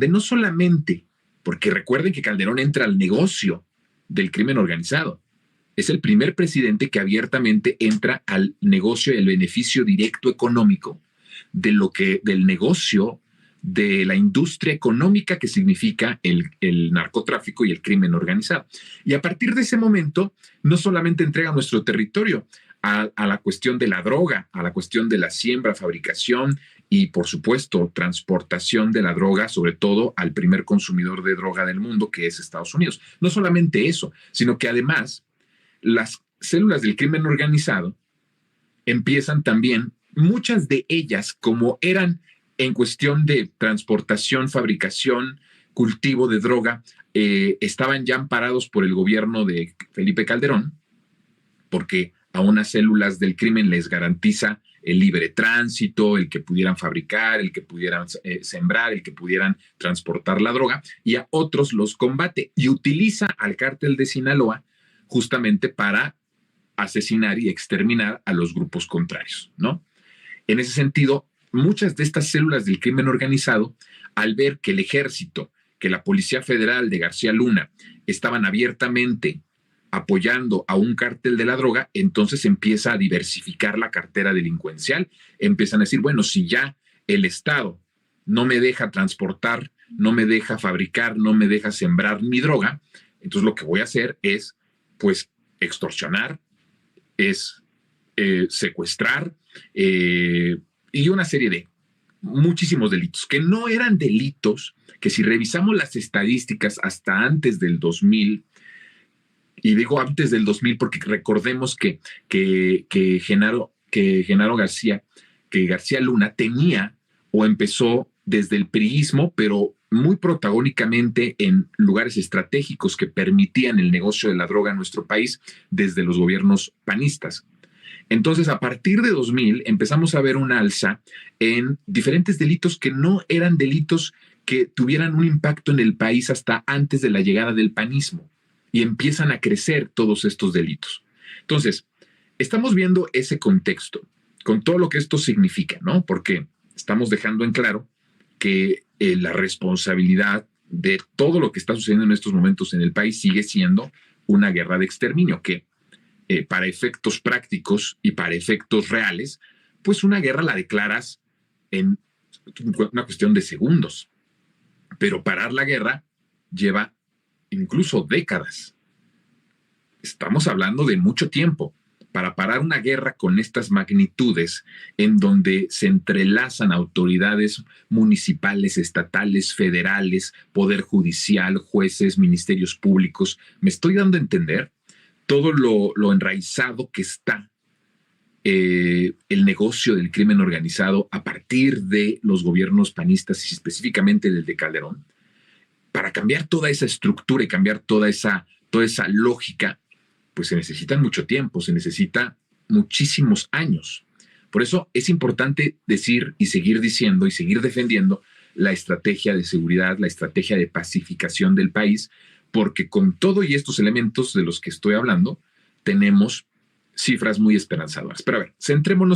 donde no solamente, porque recuerden que Calderón entra al negocio del crimen organizado, es el primer presidente que abiertamente entra al negocio y el beneficio directo económico del negocio de la industria económica que significa el narcotráfico y el crimen organizado. Y a partir de ese momento, no solamente entrega nuestro territorio a la cuestión de la droga, a la cuestión de la siembra, fabricación y, por supuesto, transportación de la droga, sobre todo al primer consumidor de droga del mundo, que es Estados Unidos. No solamente eso, sino que además las células del crimen organizado empiezan también, muchas de ellas, como eran en cuestión de transportación, fabricación, cultivo de droga, estaban ya amparados por el gobierno de Felipe Calderón, porque a unas células del crimen les garantiza el libre tránsito, el que pudieran fabricar, el que pudieran sembrar, el que pudieran transportar la droga, y a otros los combate y utiliza al cártel de Sinaloa justamente para asesinar y exterminar a los grupos contrarios, ¿no? En ese sentido, muchas de estas células del crimen organizado, al ver que el ejército, que la Policía Federal de García Luna estaban abiertamente apoyando a un cártel de la droga, entonces empieza a diversificar la cartera delincuencial. Empiezan a decir, bueno, si ya el Estado no me deja transportar, no me deja fabricar, no me deja sembrar mi droga, entonces lo que voy a hacer es, pues, extorsionar, es secuestrar y una serie de muchísimos delitos, que no eran delitos, que si revisamos las estadísticas hasta antes del 2000, y digo antes del 2000 porque recordemos que García Luna tenía o empezó desde el priismo, pero muy protagónicamente en lugares estratégicos que permitían el negocio de la droga en nuestro país desde los gobiernos panistas. Entonces, a partir de 2000 empezamos a ver una alza en diferentes delitos que no eran delitos que tuvieran un impacto en el país hasta antes de la llegada del panismo, y empiezan a crecer todos estos delitos. Entonces, estamos viendo ese contexto con todo lo que esto significa, ¿no? Porque estamos dejando en claro que la responsabilidad de todo lo que está sucediendo en estos momentos en el país sigue siendo una guerra de exterminio, que para efectos prácticos y para efectos reales, pues una guerra la declaras en una cuestión de segundos, pero parar la guerra lleva incluso décadas. Estamos hablando de mucho tiempo. Para parar una guerra con estas magnitudes, en donde se entrelazan autoridades municipales, estatales, federales, poder judicial, jueces, ministerios públicos, me estoy dando a entender todo lo enraizado que está el negocio del crimen organizado a partir de los gobiernos panistas y específicamente del de Calderón. Para cambiar toda esa estructura y cambiar toda esa lógica, pues se necesitan mucho tiempo, se necesita muchísimos años. Por eso es importante decir y seguir diciendo y seguir defendiendo la estrategia de seguridad, la estrategia de pacificación del país, porque con todo y estos elementos de los que estoy hablando, tenemos cifras muy esperanzadoras. Pero a ver, centrémonos